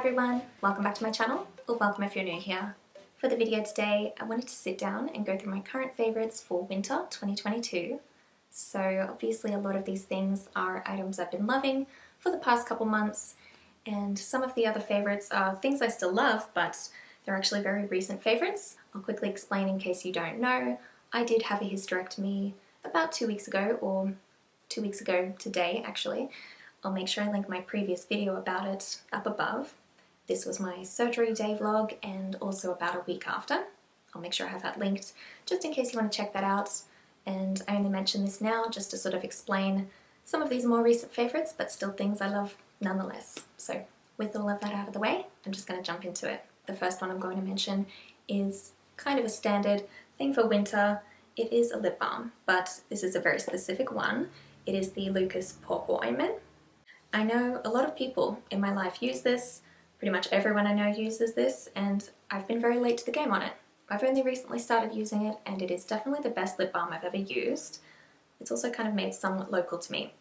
everyone, welcome back to my channel, or welcome if you're new here. For the video today, I wanted to sit down and go through my current favourites for winter 2022. So obviously a lot of these things are items I've been loving for the past couple months, and some of the other favourites are things I still love, but they're actually very recent favourites. I'll quickly explain in case you don't know. I did have a hysterectomy about 2 weeks ago, or 2 weeks ago today actually. I'll make sure I link my previous video about it up above. This was my surgery day vlog and also about a week after. I'll make sure I have that linked just in case you want to check that out. And I only mention this now just to sort of explain some of these more recent favourites, but still things I love nonetheless. So with all of that out of the way, I'm just going to jump into it. The first one I'm going to mention is kind of a standard thing for winter. It is a lip balm, but this is a very specific one. It is the Lucas Paw Paw Ointment. I know a lot of people in my life use this. Pretty much everyone I know uses this, and I've been very late to the game on it. I've only recently started using it, and it is definitely the best lip balm I've ever used. It's also kind of made somewhat local to me,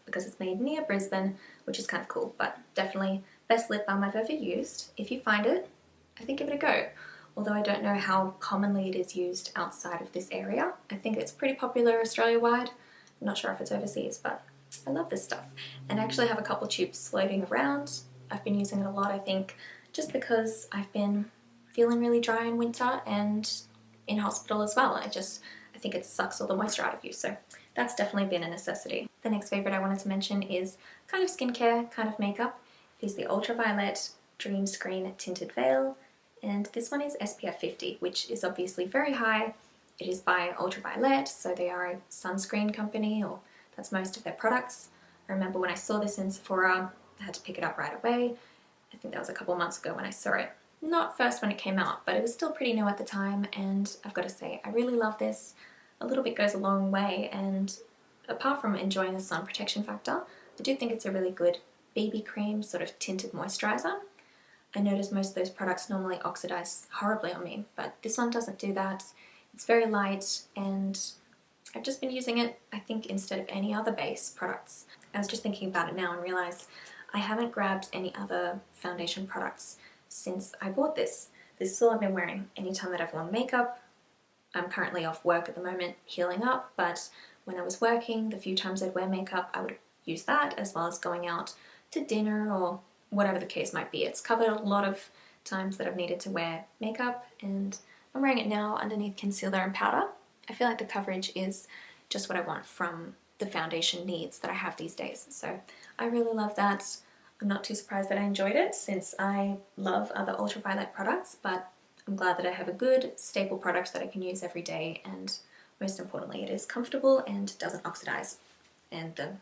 because it's made near Brisbane, which is kind of cool, but definitely best lip balm I've ever used. If you find it, I think give it a go. Although I don't know how commonly it is used outside of this area. I think it's pretty popular Australia-wide. I'm not sure if it's overseas, but I love this stuff. And I actually have a couple tubes floating around. I've been using it a lot, I think, just because I've been feeling really dry in winter and in hospital as well. I think it sucks all the moisture out of you, so that's definitely been a necessity. The next favourite I wanted to mention is kind of skincare, kind of makeup. It is the Ultraviolet Dream Screen Tinted Veil, and this one is SPF 50, which is obviously very high. It is by Ultraviolet, so they are a sunscreen company, or that's most of their products. I remember when I saw this in Sephora, I had to pick it up right away. I think that was a couple months ago when I saw it. Not first when it came out, but it was still pretty new at the time, and I've got to say, I really love this. A little bit goes a long way, and apart from enjoying the sun protection factor, I do think it's a really good BB cream, sort of tinted moisturiser. I notice most of those products normally oxidize horribly on me, but this one doesn't do that. It's very light, and I've just been using it, I think, instead of any other base products. I was just thinking about it now and realised I haven't grabbed any other foundation products since I bought this. This is all I've been wearing anytime that I've worn makeup. I'm currently off work at the moment, healing up, but when I was working, the few times I'd wear makeup, I would use that, as well as going out to dinner or whatever the case might be. It's covered a lot of times that I've needed to wear makeup, and I'm wearing it now underneath concealer and powder. I feel like the coverage is just what I want from the foundation needs that I have these days. So I really love that. I'm not too surprised that I enjoyed it, since I love other ultraviolet products, but I'm glad that I have a good staple product that I can use every day, and most importantly it is comfortable and doesn't oxidize. And the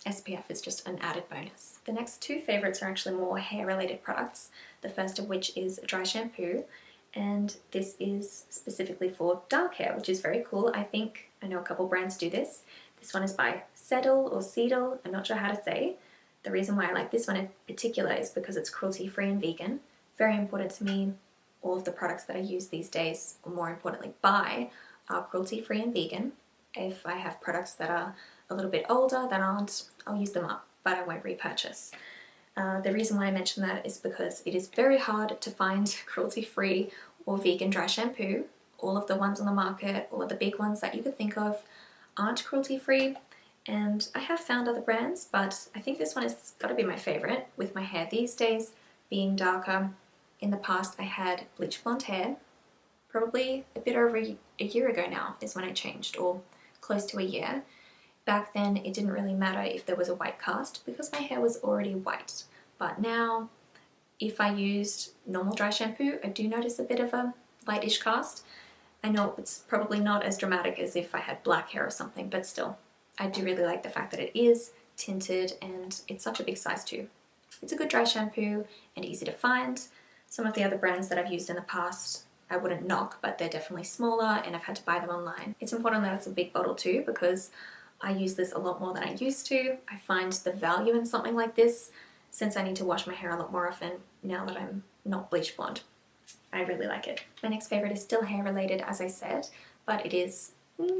SPF is just an added bonus. The next two favourites are actually more hair related products, the first of which is a dry shampoo, and this is specifically for dark hair, which is very cool. I know a couple brands do this. This one is by Seddle or Seedle, I'm not sure how to say. The reason why I like this one in particular is because it's cruelty-free and vegan. Very important to me. All of the products that I use these days, or more importantly buy, are cruelty-free and vegan. If I have products that are a little bit older that aren't, I'll use them up, but I won't repurchase. The reason why I mention that is because it is very hard to find cruelty-free or vegan dry shampoo. All of the ones on the market, all of the big ones that you could think of, aren't cruelty-free, and I have found other brands, but I think this one has got to be my favourite, with my hair these days being darker. In the past I had bleach blonde hair, probably a bit over a year ago now is when I changed, or close to a year. Back then it didn't really matter if there was a white cast because my hair was already white, but now if I used normal dry shampoo I do notice a bit of a lightish cast. I know it's probably not as dramatic as if I had black hair or something, but still, I do really like the fact that it is tinted and it's such a big size too. It's a good dry shampoo and easy to find. Some of the other brands that I've used in the past I wouldn't knock, but they're definitely smaller and I've had to buy them online. It's important that it's a big bottle too, because I use this a lot more than I used to. I find the value in something like this, since I need to wash my hair a lot more often now that I'm not bleach blonde. I really like it. My next favourite is still hair related, as I said, but it is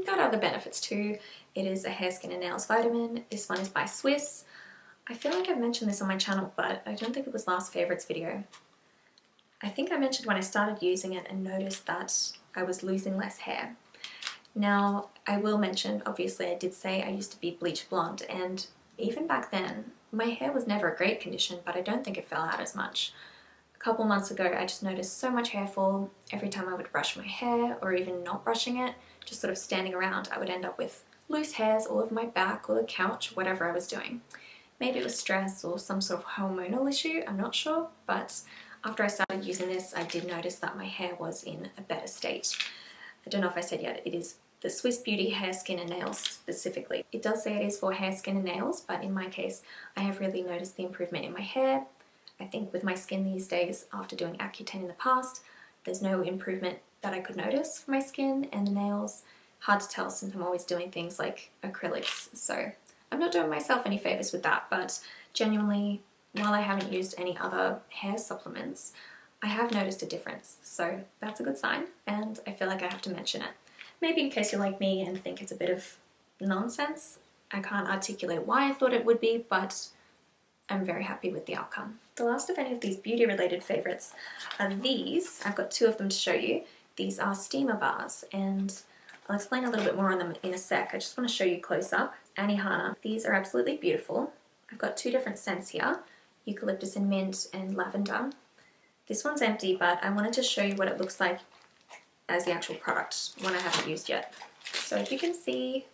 got other benefits too. It is a hair, skin and nails vitamin. This one is by Swiss. I feel like I've mentioned this on my channel, but I don't think it was last favourites video. I think I mentioned when I started using it and noticed that I was losing less hair. Now, I will mention, obviously I did say I used to be bleach blonde, and even back then, my hair was never a great condition, but I don't think it fell out as much. A couple months ago, I just noticed so much hair fall every time I would brush my hair, or even not brushing it, just sort of standing around, I would end up with loose hairs all over my back or the couch, whatever I was doing. Maybe it was stress or some sort of hormonal issue, I'm not sure, but after I started using this, I did notice that my hair was in a better state. I don't know if I said yet, it is the Swiss Beauty Hair, Skin and Nails specifically. It does say it is for hair, skin and nails, but in my case, I have really noticed the improvement in my hair. I think with my skin these days, after doing Accutane in the past, there's no improvement that I could notice for my skin and the nails. Hard to tell since I'm always doing things like acrylics, so I'm not doing myself any favours with that, but genuinely, while I haven't used any other hair supplements, I have noticed a difference, so that's a good sign, and I feel like I have to mention it. Maybe in case you're like me and think it's a bit of nonsense. I can't articulate why I thought it would be, but I'm very happy with the outcome. The last of any of these beauty related favourites are these. I've got two of them to show you. These are steamer bars, and I'll explain a little bit more on them in a sec. I just want to show you close up. Anihana. These are absolutely beautiful. I've got two different scents here, eucalyptus and mint and lavender. This one's empty, but I wanted to show you what it looks like as the actual product, one I haven't used yet. So if you can see,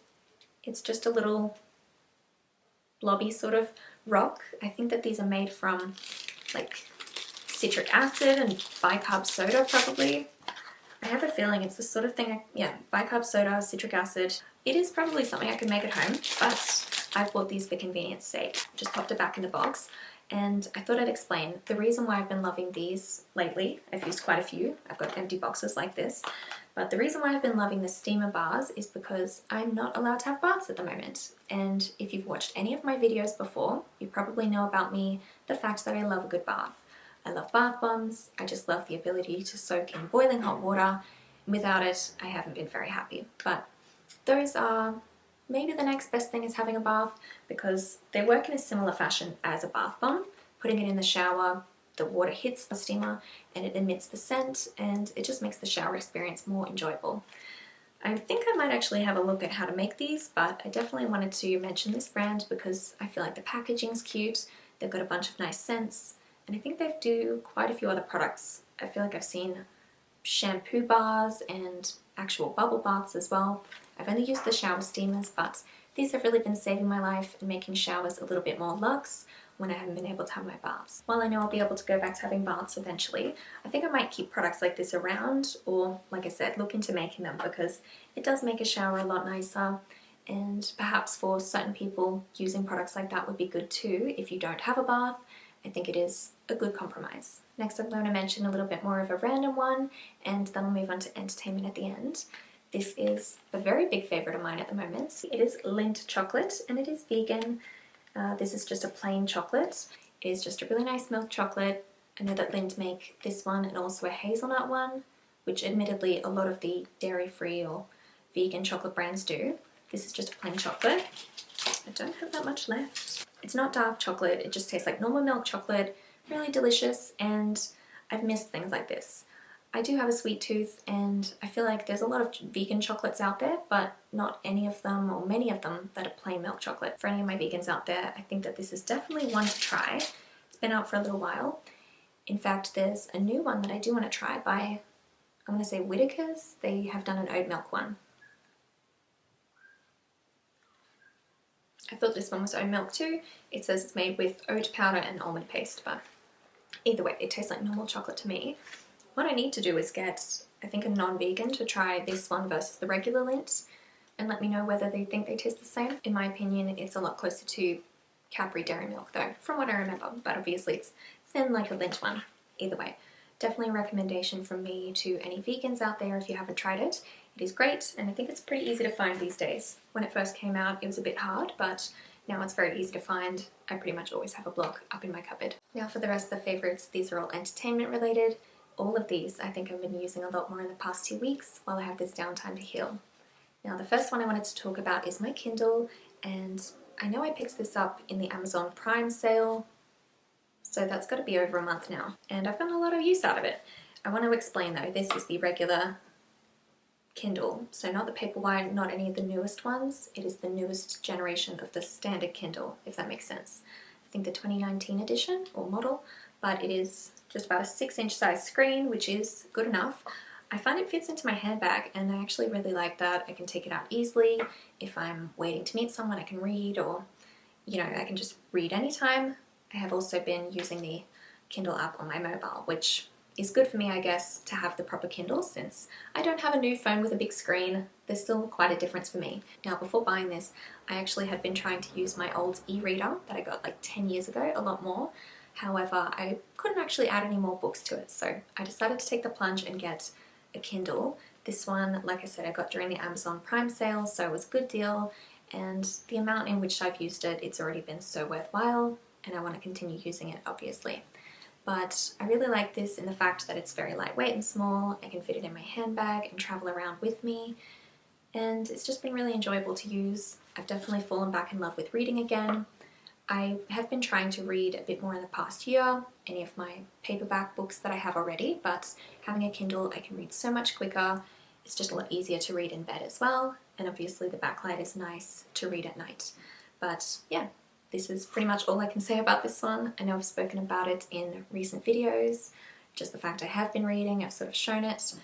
it's just a little blobby sort of rock. I think that these are made from like citric acid and bicarb soda probably. I have a feeling it's the sort of thing, bicarb soda, citric acid. It is probably something I could make at home, but I bought these for convenience sake. Just popped it back in the box. And I thought I'd explain the reason why I've been loving these lately. I've used quite a few. I've got empty boxes like this. But the reason why I've been loving the steamer bars is because I'm not allowed to have baths at the moment. And if you've watched any of my videos before, you probably know about me, the fact that I love a good bath. I love bath bombs. I just love the ability to soak in boiling hot water. Without it, I haven't been very happy. But those are maybe the next best thing is having a bath, because they work in a similar fashion as a bath bomb. Putting it in the shower, the water hits the steamer and it emits the scent, and it just makes the shower experience more enjoyable. I think I might actually have a look at how to make these, but I definitely wanted to mention this brand because I feel like the packaging's cute, they've got a bunch of nice scents, and I think they do quite a few other products. I feel like I've seen shampoo bars and actual bubble baths as well. I've only used the shower steamers, but these have really been saving my life and making showers a little bit more luxe when I haven't been able to have my baths. While I know I'll be able to go back to having baths eventually, I think I might keep products like this around, or like I said, look into making them, because it does make a shower a lot nicer, and perhaps for certain people using products like that would be good too if you don't have a bath. I think it is a good compromise. Next I'm going to mention a little bit more of a random one, and then I'll move on to entertainment at the end. This is a very big favourite of mine at the moment. It is Lint Chocolate, and it is vegan. This is just a plain chocolate. It is just a really nice milk chocolate. I know that Lint make this one and also a hazelnut one, which admittedly a lot of the dairy-free or vegan chocolate brands do. This is just a plain chocolate. I don't have that much left. It's not dark chocolate, it just tastes like normal milk chocolate, really delicious, and I've missed things like this. I do have a sweet tooth, and I feel like there's a lot of vegan chocolates out there, but not any of them or many of them that are plain milk chocolate. For any of my vegans out there, I think that this is definitely one to try. It's been out for a little while. In fact, there's a new one that I do want to try by, I'm going to say Whittaker's. They have done an oat milk one. I thought this one was oat milk too. It says it's made with oat powder and almond paste, but either way, it tastes like normal chocolate to me. What I need to do is get, I think, a non-vegan to try this one versus the regular Lint and let me know whether they think they taste the same. In my opinion, it's a lot closer to Cadbury dairy milk though, from what I remember, but obviously it's thin like a Lint one. Either way, definitely a recommendation from me to any vegans out there if you haven't tried it. It is great, and I think it's pretty easy to find these days. When it first came out, it was a bit hard, but now it's very easy to find. I pretty much always have a block up in my cupboard. Now for the rest of the favourites, these are all entertainment related. All of these I think I've been using a lot more in the past 2 weeks while I have this downtime to heal. Now the first one I wanted to talk about is my Kindle, and I know I picked this up in the Amazon Prime sale, so that's got to be over a month now, and I've gotten a lot of use out of it. I want to explain though, this is the regular Kindle, so not the Paperwhite, not any of the newest ones. It is the newest generation of the standard Kindle, if that makes sense. I think the 2019 edition or model, but it is just about a 6-inch size screen, which is good enough. I find it fits into my handbag, and I actually really like that. I can take it out easily. If I'm waiting to meet someone, I can read, or I can just read anytime. I have also been using the Kindle app on my mobile, which is good for me, I guess, to have the proper Kindle, since I don't have a new phone with a big screen. There's still quite a difference for me. Now, before buying this, I actually had been trying to use my old e-reader that I got like 10 years ago, a lot more. However, I couldn't actually add any more books to it, so I decided to take the plunge and get a Kindle. This one, like I said, I got during the Amazon Prime sale, so it was a good deal, and the amount in which I've used it, it's already been so worthwhile, and I want to continue using it, obviously. But I really like this in the fact that it's very lightweight and small. I can fit it in my handbag and travel around with me, and it's just been really enjoyable to use. I've definitely fallen back in love with reading again. I have been trying to read a bit more in the past year, any of my paperback books that I have already, but having a Kindle, I can read so much quicker. It's just a lot easier to read in bed as well, and obviously the backlight is nice to read at night. But yeah, this is pretty much all I can say about this one. I know I've spoken about it in recent videos, just the fact I have been reading, I've sort of shown it.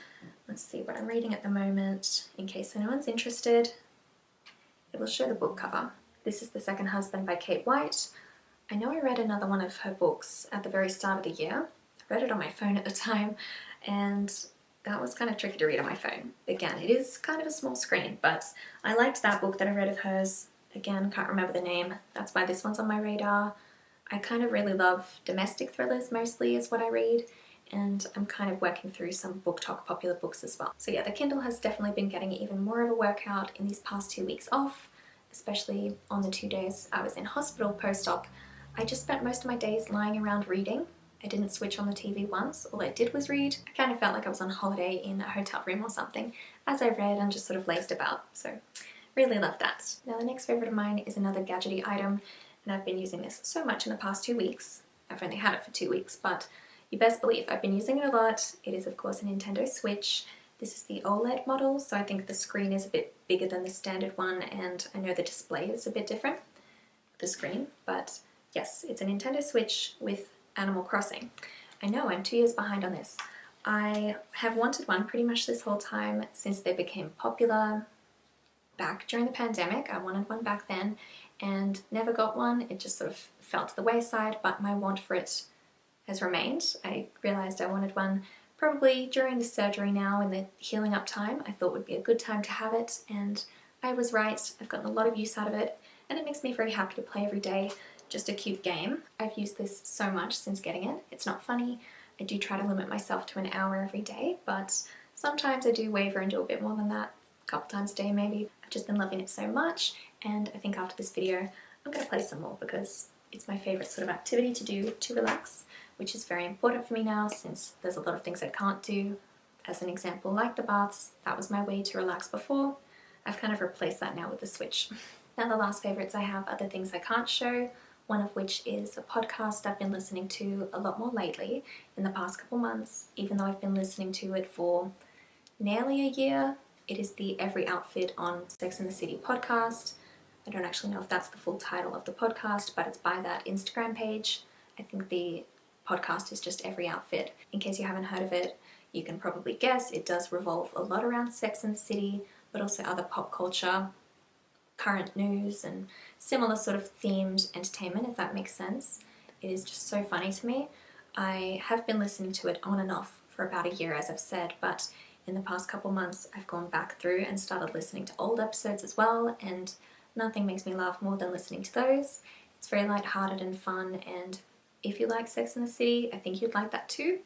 Let's see what I'm reading at the moment, in case anyone's interested. It will show the book cover. This is The Second Husband by Kate White. I know I read another one of her books at the very start of the year. I read it on my phone at the time, and that was kind of tricky to read on my phone. Again, it is kind of a small screen, but I liked that book that I read of hers. Again, can't remember the name. That's why this one's on my radar. I kind of really love domestic thrillers mostly is what I read, and I'm kind of working through some BookTok popular books as well. So yeah, the Kindle has definitely been getting even more of a workout in these past 2 weeks off, especially on the 2 days I was in hospital post-op. I just spent most of my days lying around reading. I didn't switch on the TV once. All I did was read. I kind of felt like I was on holiday in a hotel room or something as I read and just sort of lazed about. So really love that. Now the next favourite of mine is another gadgety item, and I've been using this so much in the past 2 weeks. I've only had it for 2 weeks, but you best believe I've been using it a lot. It is of course a Nintendo Switch. This is the OLED model, so I think the screen is a bit bigger than the standard one, and I know the display is a bit different, the screen, but yes, it's a Nintendo Switch with Animal Crossing. I know I'm 2 years behind on this. I have wanted one pretty much this whole time since they became popular back during the pandemic. I wanted one back then and never got one. It just sort of fell to the wayside, but my want for it has remained. I realised I wanted one probably during the surgery now, in the healing up time. I thought would be a good time to have it, and I was right. I've gotten a lot of use out of it, and it makes me very happy to play every day. Just a cute game. I've used this so much since getting it. It's not funny. I do try to limit myself to an hour every day, but sometimes I do waver and do a bit more than that, a couple times a day maybe. I've just been loving it so much, and I think after this video I'm going to play some more because it's my favourite sort of activity to do to relax, which is very important for me now since there's a lot of things I can't do. As an example, like the baths, that was my way to relax before. I've kind of replaced that now with the Switch. Now the last favourites I have are the things I can't show, one of which is a podcast I've been listening to a lot more lately in the past couple months, even though I've been listening to it for nearly a year. It is the Every Outfit on Sex and the City podcast. I don't actually know if that's the full title of the podcast, but it's by that Instagram page. I think the podcast is just Every Outfit. In case you haven't heard of it, you can probably guess it does revolve a lot around Sex and the City, but also other pop culture, current news, and similar sort of themed entertainment, if that makes sense. It is just so funny to me. I have been listening to it on and off for about a year, as I've said, but in the past couple months I've gone back through and started listening to old episodes as well, and nothing makes me laugh more than listening to those. It's very light-hearted and fun, and if you like Sex and the City, I think you'd like that too.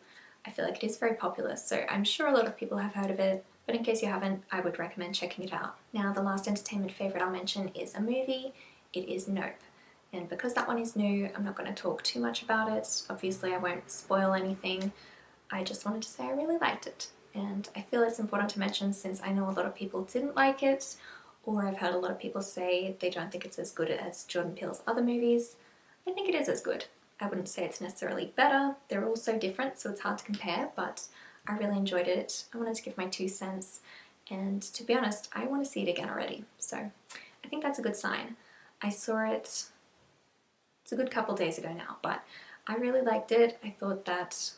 I feel like it is very popular, so I'm sure a lot of people have heard of it, but in case you haven't, I would recommend checking it out. Now, the last entertainment favourite I'll mention is a movie. It is Nope. And because that one is new, I'm not going to talk too much about it. Obviously, I won't spoil anything. I just wanted to say I really liked it. And I feel it's important to mention since I know a lot of people didn't like it, or I've heard a lot of people say they don't think it's as good as Jordan Peele's other movies. I think it is as good. I wouldn't say it's necessarily better. They're all so different, so it's hard to compare, but I really enjoyed it. I wanted to give my 2 cents, and to be honest, I want to see it again already. So I think that's a good sign. I saw it, it's a good couple days ago now, but I really liked it. I thought that,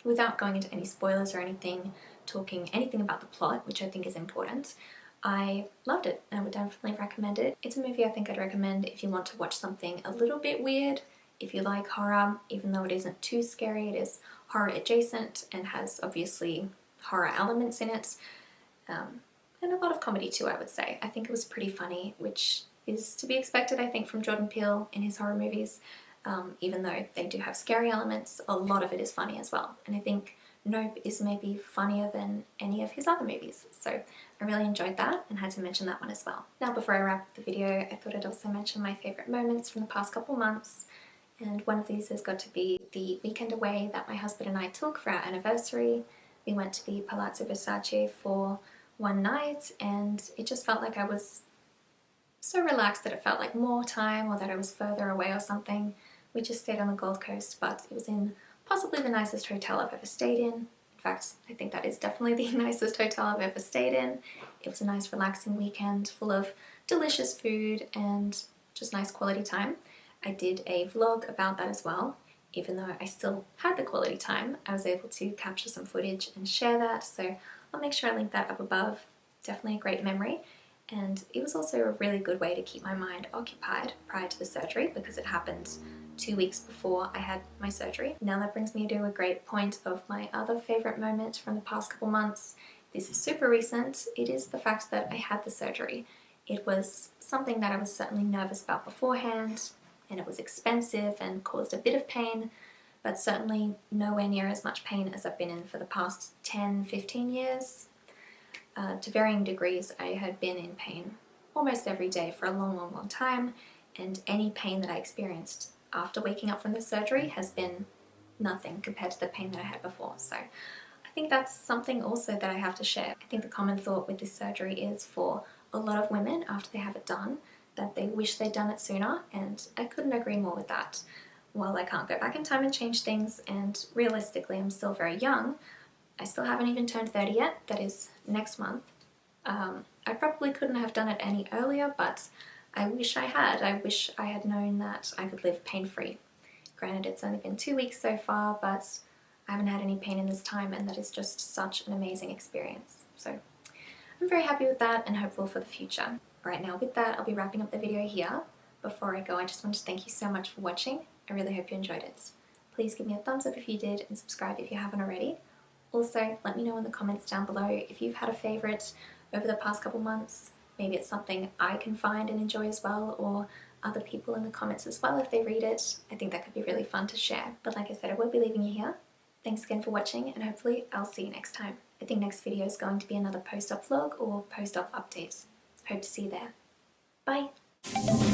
without going into any spoilers or anything, talking anything about the plot, which I think is important, I loved it and I would definitely recommend it. It's a movie I think I'd recommend if you want to watch something a little bit weird, if you like horror, even though it isn't too scary. It is horror adjacent and has obviously horror elements in it, and a lot of comedy too, I would say. I think it was pretty funny, which is to be expected, I think, from Jordan Peele in his horror movies. Even though they do have scary elements, a lot of it is funny as well. And I think Nope is maybe funnier than any of his other movies. So I really enjoyed that and had to mention that one as well. Now, before I wrap up the video, I thought I'd also mention my favourite moments from the past couple months. And one of these has got to be the weekend away that my husband and I took for our anniversary. We went to the Palazzo Versace for one night, and it just felt like I was so relaxed that it felt like more time, or that I was further away or something. We just stayed on the Gold Coast, but it was in possibly the nicest hotel I've ever stayed in. In fact, I think that is definitely the nicest hotel I've ever stayed in. It was a nice relaxing weekend full of delicious food and just nice quality time. I did a vlog about that as well. Even though I still had the quality time, I was able to capture some footage and share that, so I'll make sure I link that up above. Definitely a great memory. And it was also a really good way to keep my mind occupied prior to the surgery, because it happened 2 weeks before I had my surgery. Now that brings me to a great point of my other favourite moment from the past couple months. This is super recent. It is the fact that I had the surgery. It was something that I was certainly nervous about beforehand, and it was expensive and caused a bit of pain, but certainly nowhere near as much pain as I've been in for the past 10-15 years. To varying degrees, I had been in pain almost every day for a long time, and any pain that I experienced after waking up from the surgery has been nothing compared to the pain that I had before. So I think that's something also that I have to share. I think the common thought with this surgery is, for a lot of women after they have it done, that they wish they'd done it sooner, and I couldn't agree more with that. While I can't go back in time and change things, and realistically I'm still very young, I still haven't even turned 30 yet, that is next month. I probably couldn't have done it any earlier, but I wish I had. I wish I had known that I could live pain-free. Granted, it's only been 2 weeks so far, but I haven't had any pain in this time, and that is just such an amazing experience. So I'm very happy with that and hopeful for the future. Right now, with that, I'll be wrapping up the video here. Before I go, I just want to thank you so much for watching. I really hope you enjoyed it. Please give me a thumbs up if you did, and subscribe if you haven't already. Also, let me know in the comments down below if you've had a favourite over the past couple months. Maybe it's something I can find and enjoy as well, or other people in the comments as well if they read it. I think that could be really fun to share. But like I said, I will be leaving you here. Thanks again for watching, and hopefully I'll see you next time. I think next video is going to be another post-op vlog or post-op update. Hope to see you there. Bye!